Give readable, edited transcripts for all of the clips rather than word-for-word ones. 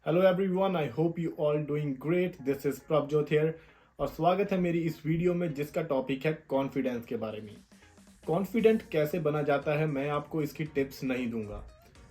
Hello everyone, I hope you all doing great. This is Prabhjot here और स्वागत है मेरी इस वीडियो में जिसका टॉपिक है कॉन्फिडेंस के बारे में। कॉन्फिडेंट कैसे बना जाता है, मैं आपको इसकी टिप्स नहीं दूंगा।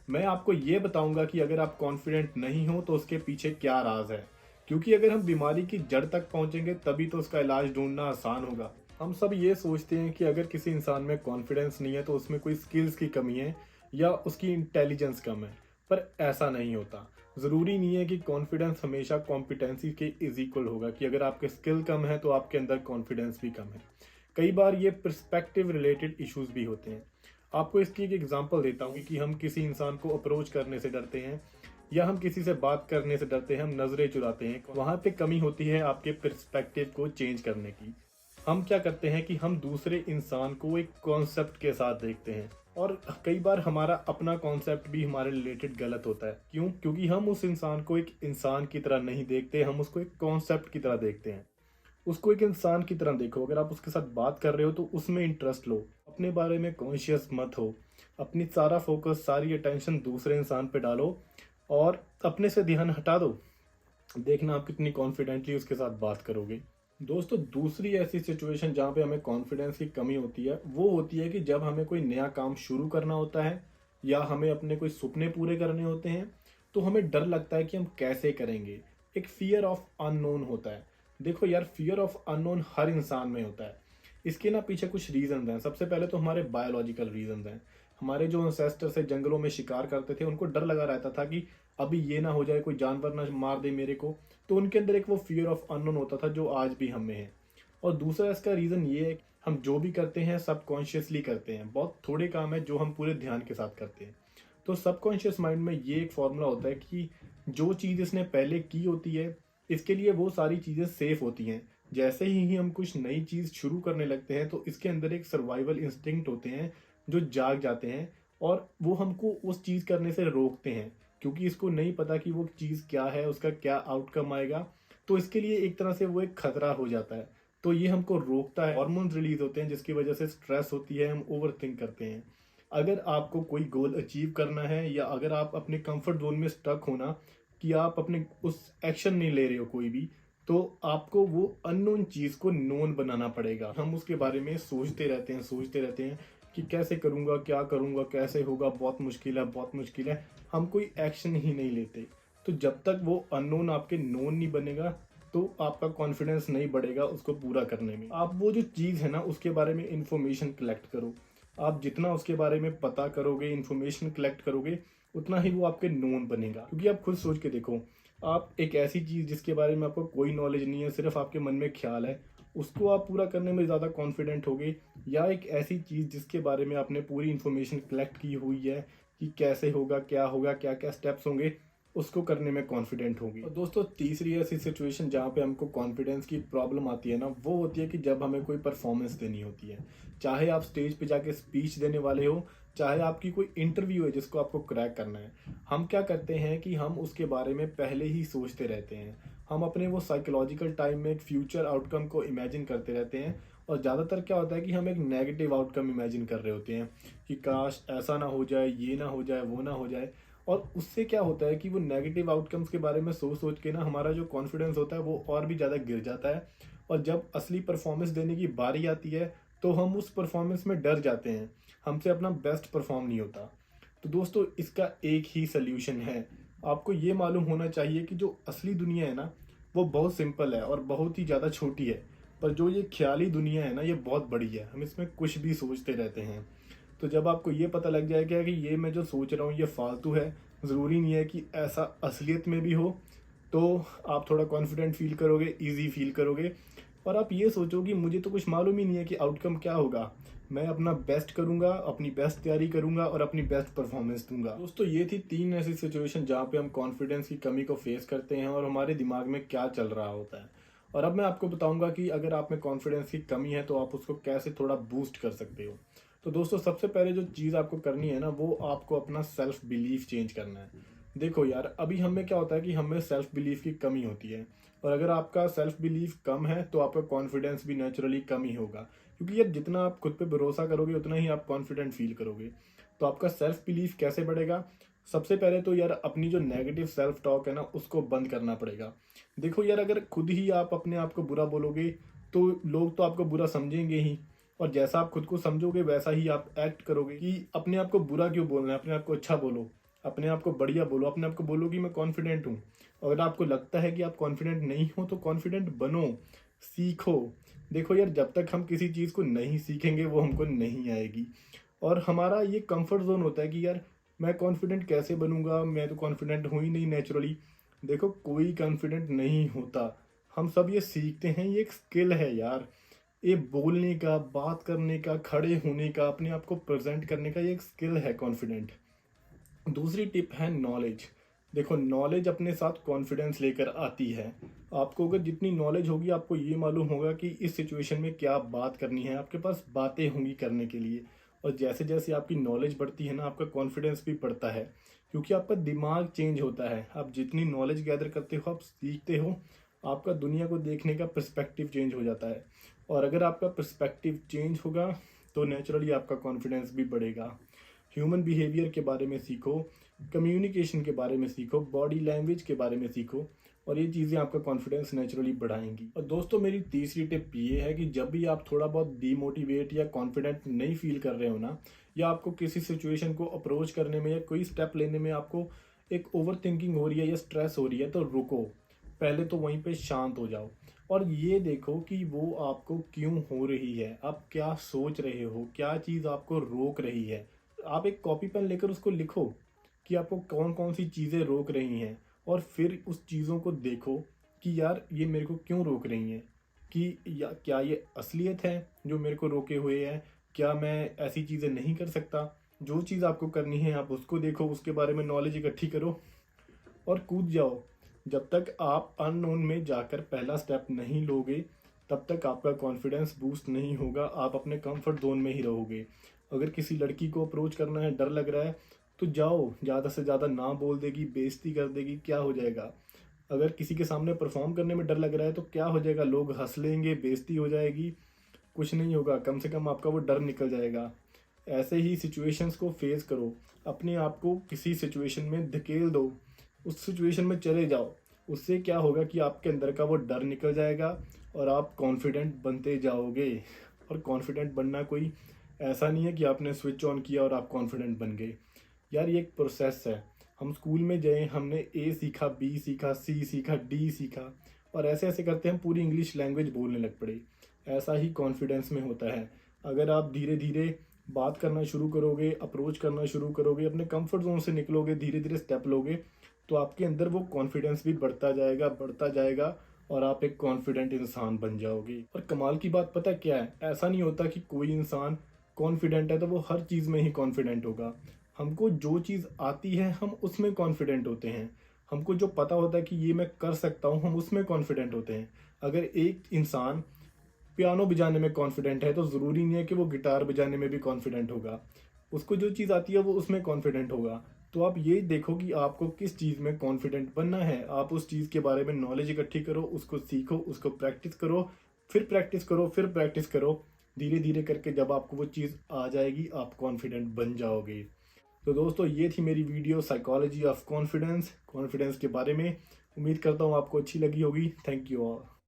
मैं आपको ये बताऊंगा कि अगर आप कॉन्फिडेंट नहीं हो तो उसके पीछे क्या राज है, क्योंकि अगर हम बीमारी की जड़ तक पहुंचेंगे तभी तो उसका इलाज ढूंढना आसान होगा। हम सब ये सोचते हैं कि अगर किसी इंसान में कॉन्फिडेंस नहीं है तो उसमें कोई स्किल्स की कमी है या उसकी इंटेलिजेंस कम है, पर ऐसा नहीं होता। ज़रूरी नहीं है कि कॉन्फिडेंस हमेशा कॉम्पिटेंसी के इज इक्वल होगा, कि अगर आपके स्किल कम है तो आपके अंदर कॉन्फिडेंस भी कम है। कई बार ये पर्सपेक्टिव रिलेटेड इश्यूज भी होते हैं। आपको इसकी एक एग्जांपल देता हूँ कि हम किसी इंसान को अप्रोच करने से डरते हैं या हम किसी से बात करने से डरते हैं, हम नज़रें चुराते हैं। वहाँ पे कमी होती है आपके पर्सपेक्टिव को चेंज करने की। हम क्या करते हैं कि हम दूसरे इंसान को एक कॉन्सेप्ट के साथ देखते हैं, और कई बार हमारा अपना कॉन्सेप्ट भी हमारे रिलेटेड गलत होता है। क्यों? क्योंकि हम उस इंसान को एक इंसान की तरह नहीं देखते, हम उसको एक कॉन्सेप्ट की तरह देखते हैं। उसको एक इंसान की तरह देखो। अगर आप उसके साथ बात कर रहे हो तो उसमें इंटरेस्ट लो, अपने बारे में कॉन्शियस मत हो। अपनी सारा फोकस, सारी अटेंशन दूसरे इंसान पे डालो और अपने से ध्यान हटा दो। देखना आप कितनी कॉन्फिडेंटली उसके साथ बात करोगे। दोस्तों, दूसरी ऐसी सिचुएशन जहाँ पे हमें कॉन्फिडेंस की कमी होती है वो होती है कि जब हमें कोई नया काम शुरू करना होता है या हमें अपने कोई सुपने पूरे करने होते हैं तो हमें डर लगता है कि हम कैसे करेंगे। एक फियर ऑफ अननोन होता है। देखो यार, फियर ऑफ अननोन हर इंसान में होता है। इसके ना पीछे कुछ रीजंस हैं। सबसे पहले तो हमारे बायोलॉजिकल रीजंस हैं। हमारे जो एंसेस्टर्स है जंगलों में शिकार करते थे, उनको डर लगा रहता था कि अभी ये ना हो जाए, कोई जानवर ना मार दे मेरे को। तो उनके अंदर एक वो फियर ऑफ अननोन होता था जो आज भी हमें है। और दूसरा इसका रीज़न ये है कि हम जो भी करते हैं सबकॉन्शियसली करते हैं। बहुत थोड़े काम है जो हम पूरे ध्यान के साथ करते हैं। तो सबकॉन्शियस माइंड में ये एक फॉर्मूला होता है कि जो चीज़ इसने पहले की होती है इसके लिए वो सारी चीज़ें सेफ होती हैं। जैसे ही हम कुछ नई चीज़ शुरू करने लगते हैं तो इसके अंदर एक सर्वाइवल इंस्टिंक्ट होते हैं जो जाग जाते हैं और वो हमको उस चीज़ करने से रोकते हैं, क्योंकि इसको नहीं पता कि वो चीज़ क्या है, उसका क्या आउटकम आएगा। तो इसके लिए एक तरह से वो एक खतरा हो जाता है। तो ये हमको रोकता है। हार्मोन्स रिलीज होते हैं जिसकी वजह से स्ट्रेस होती है, हम ओवर थिंक करते हैं। अगर आपको कोई गोल अचीव करना है या अगर आप अपने कंफर्ट जोन में स्टक होना कि आप अपने उस एक्शन नहीं ले रहे हो कोई भी, तो आपको वो अननोन चीज़ को नोन बनाना पड़ेगा। हम उसके बारे में सोचते रहते हैं कि कैसे करूँगा, क्या करूँगा, कैसे होगा, बहुत मुश्किल है, बहुत मुश्किल है। हम कोई एक्शन ही नहीं लेते। तो जब तक वो अननोन आपके नोन नहीं बनेगा तो आपका कॉन्फिडेंस नहीं बढ़ेगा उसको पूरा करने में। आप वो जो चीज़ है ना उसके बारे में इंफॉर्मेशन कलेक्ट करो। आप जितना उसके बारे में पता करोगे, इंफॉर्मेशन कलेक्ट करोगे, उतना ही वो आपके नोन बनेगा। क्योंकि आप खुद सोच के देखो, आप एक ऐसी चीज़ जिसके बारे में आपको कोई नॉलेज नहीं है, सिर्फ आपके मन में ख्याल है, उसको आप पूरा करने में ज़्यादा कॉन्फिडेंट होगे, या एक ऐसी चीज़ जिसके बारे में आपने पूरी इन्फॉर्मेशन कलेक्ट की हुई है कि कैसे होगा, क्या क्या स्टेप्स होंगे, उसको करने में कॉन्फिडेंट होगी। और दोस्तों, तीसरी ऐसी सिचुएशन जहाँ पे हमको कॉन्फिडेंस की प्रॉब्लम आती है ना, वो होती है कि जब हमें कोई परफॉर्मेंस देनी होती है। चाहे आप स्टेज पे जाके स्पीच देने वाले हो, चाहे आपकी कोई इंटरव्यू है जिसको आपको क्रैक करना है। हम क्या करते हैं कि हम उसके बारे में पहले ही सोचते रहते हैं। हम अपने वो साइकोलॉजिकल टाइम में एक फ्यूचर आउटकम को इमेजिन करते रहते हैं। और ज़्यादातर क्या होता है कि हम एक नेगेटिव आउटकम इमेजिन कर रहे होते हैं कि काश ऐसा ना हो जाए, ये ना हो जाए, वो ना हो जाए। और उससे क्या होता है कि वो नेगेटिव आउटकम्स के बारे में सोच सोच के ना हमारा जो कॉन्फिडेंस होता है वो और भी ज़्यादा गिर जाता है। और जब असली परफॉर्मेंस देने की बारी आती है तो हम उस परफॉर्मेंस में डर जाते हैं, हमसे अपना बेस्ट परफॉर्म नहीं होता। तो दोस्तों, इसका एक ही सल्यूशन है। आपको ये मालूम होना चाहिए कि जो असली दुनिया है ना वो बहुत सिंपल है और बहुत ही ज़्यादा छोटी है, पर जो ये ख्याली दुनिया है ना ये बहुत बड़ी है। हम इसमें कुछ भी सोचते रहते हैं। तो जब आपको ये पता लग जाएगा कि ये मैं जो सोच रहा हूँ ये फालतू है, ज़रूरी नहीं है कि ऐसा असलियत में भी हो, तो आप थोड़ा कॉन्फिडेंट फील करोगे, ईजी फील करोगे। और आप ये सोचो कि मुझे तो कुछ मालूम ही नहीं है कि आउटकम क्या होगा। मैं अपना बेस्ट करूंगा, अपनी बेस्ट तैयारी करूंगा और अपनी बेस्ट परफॉर्मेंस दूंगा। दोस्तों, ये थी 3 ऐसी सिचुएशन जहाँ पे हम कॉन्फिडेंस की कमी को फेस करते हैं और हमारे दिमाग में क्या चल रहा होता है। और अब मैं आपको बताऊंगा कि अगर आप में कॉन्फिडेंस की कमी है तो आप उसको कैसे थोड़ा बूस्ट कर सकते हो। तो दोस्तों, सबसे पहले जो चीज़ आपको करनी है ना वो आपको अपना सेल्फ बिलीफ चेंज करना है। देखो यार, अभी हमें क्या होता है कि हमें सेल्फ बिलीफ की कमी होती है। और अगर आपका सेल्फ बिलीफ कम है तो आपका कॉन्फिडेंस भी नेचुरली कम ही होगा, क्योंकि यार जितना आप खुद पे भरोसा करोगे उतना ही आप कॉन्फिडेंट फील करोगे। तो आपका सेल्फ बिलीफ कैसे बढ़ेगा? सबसे पहले तो यार अपनी जो नेगेटिव सेल्फ टॉक है ना उसको बंद करना पड़ेगा। देखो यार, अगर खुद ही आप अपने आप को बुरा बोलोगे तो लोग तो आपको बुरा समझेंगे ही, और जैसा आप खुद को समझोगे वैसा ही आप एक्ट करोगे। कि अपने आप को बुरा क्यों बोलना है, अपने आप को अच्छा बोलो, अपने आप को बढ़िया बोलो, अपने आप को बोलो कि मैं कॉन्फिडेंट हूँ। अगर आपको लगता है कि आप कॉन्फिडेंट नहीं हो तो कॉन्फिडेंट बनो, सीखो। देखो यार, जब तक हम किसी चीज़ को नहीं सीखेंगे वो हमको नहीं आएगी। और हमारा ये कंफर्ट जोन होता है कि यार मैं कॉन्फिडेंट कैसे बनूंगा, मैं तो कॉन्फिडेंट हूँ ही नहीं नेचुरली। देखो, कोई कॉन्फिडेंट नहीं होता, हम सब ये सीखते हैं, ये एक स्किल है यार। ये बोलने का, बात करने का, खड़े होने का, अपने आप को प्रेजेंट करने का, ये एक स्किल है कॉन्फिडेंट। दूसरी टिप है नॉलेज। देखो, नॉलेज अपने साथ कॉन्फिडेंस लेकर आती है। आपको अगर जितनी नॉलेज होगी आपको ये मालूम होगा कि इस सिचुएशन में क्या बात करनी है, आपके पास बातें होंगी करने के लिए। और जैसे जैसे आपकी नॉलेज बढ़ती है ना, आपका कॉन्फिडेंस भी बढ़ता है, क्योंकि आपका दिमाग चेंज होता है। आप जितनी नॉलेज गैदर करते हो, आप सीखते हो, आपका दुनिया को देखने का पर्सपेक्टिव चेंज हो जाता है। और अगर आपका पर्सपेक्टिव चेंज होगा तो नेचुरली आपका कॉन्फिडेंस भी बढ़ेगा। ह्यूमन बिहेवियर के बारे में सीखो, कम्युनिकेशन के बारे में सीखो, बॉडी लैंग्वेज के बारे में सीखो, और ये चीज़ें आपका कॉन्फिडेंस नेचुरली बढ़ाएंगी। और दोस्तों, मेरी तीसरी टिप ये है कि जब भी आप थोड़ा बहुत डीमोटिवेट या कॉन्फिडेंट नहीं फील कर रहे हो ना, या आपको किसी सिचुएशन को अप्रोच करने में या कोई स्टेप लेने में आपको एक ओवर थिंकिंग हो रही है या स्ट्रेस हो रही है, तो रुको। पहले तो वहीं पे शांत हो जाओ और ये देखो कि वो आपको क्यों हो रही है, आप क्या सोच रहे हो, क्या चीज़ आपको रोक रही है। आप एक कॉपी पेन लेकर उसको लिखो कि आपको कौन कौन सी चीज़ें रोक रही हैं, और फिर उस चीज़ों को देखो कि यार ये मेरे को क्यों रोक रही हैं। कि या क्या ये असलियत है जो मेरे को रोके हुए है, क्या मैं ऐसी चीज़ें नहीं कर सकता। जो चीज़ आपको करनी है आप उसको देखो, उसके बारे में नॉलेज इकट्ठी करो और कूद जाओ। जब तक आप अननोन में जाकर पहला स्टेप नहीं लोगे तब तक आपका कॉन्फिडेंस बूस्ट नहीं होगा, आप अपने कंफर्ट जोन में ही रहोगे। अगर किसी लड़की को अप्रोच करना है, डर लग रहा है, तो जाओ, ज़्यादा से ज़्यादा ना बोल देगी, बेइज्जती कर देगी, क्या हो जाएगा। अगर किसी के सामने परफॉर्म करने में डर लग रहा है तो क्या हो जाएगा, लोग हंस लेंगे, बेइज्जती हो जाएगी, कुछ नहीं होगा, कम से कम आपका वो डर निकल जाएगा। ऐसे ही सिचुएशंस को फेस करो, अपने आप को किसी सिचुएशन में धकेल दो, उस सिचुएशन में चले जाओ। उससे क्या होगा कि आपके अंदर का वो डर निकल जाएगा और आप कॉन्फिडेंट बनते जाओगे। और कॉन्फिडेंट बनना कोई ऐसा नहीं है कि आपने स्विच ऑन किया और आप कॉन्फिडेंट बन गए। यार ये एक प्रोसेस है। हम स्कूल में गए, हमने ए सीखा, बी सीखा, सी सीखा, डी सीखा, और ऐसे ऐसे करते हम पूरी इंग्लिश लैंग्वेज बोलने लग पड़े। ऐसा ही कॉन्फिडेंस में होता है। अगर आप धीरे धीरे बात करना शुरू करोगे, अप्रोच करना शुरू करोगे, अपने कंफर्ट जोन से निकलोगे, धीरे धीरे स्टेप लोगे, तो आपके अंदर वो कॉन्फिडेंस भी बढ़ता जाएगा, और आप एक कॉन्फिडेंट इंसान बन जाओगे। और कमाल की बात पता क्या है, ऐसा नहीं होता कि कोई इंसान कॉन्फिडेंट है तो वो हर चीज़ में ही कॉन्फिडेंट होगा। हमको जो चीज़ आती है हम उसमें कॉन्फिडेंट होते हैं। हमको जो पता होता है कि ये मैं कर सकता हूँ, हम उसमें कॉन्फिडेंट होते हैं। अगर एक इंसान पियानो बजाने में कॉन्फिडेंट है तो ज़रूरी नहीं है कि वो गिटार बजाने में भी कॉन्फिडेंट होगा। उसको जो चीज़ आती है वो उसमें कॉन्फिडेंट होगा। तो आप ये देखो कि आपको किस चीज़ में कॉन्फिडेंट बनना है, आप उस चीज़ के बारे में नॉलेज इकट्ठी करो, उसको सीखो, उसको प्रैक्टिस करो, फिर प्रैक्टिस करो, फिर प्रैक्टिस करो। धीरे धीरे करके जब आपको वो चीज़ आ जाएगी आप कॉन्फिडेंट बन जाओगे। तो दोस्तों, ये थी मेरी video psychology of confidence, confidence के बारे में। उम्मीद करता हूँ आपको अच्छी लगी होगी। Thank you all.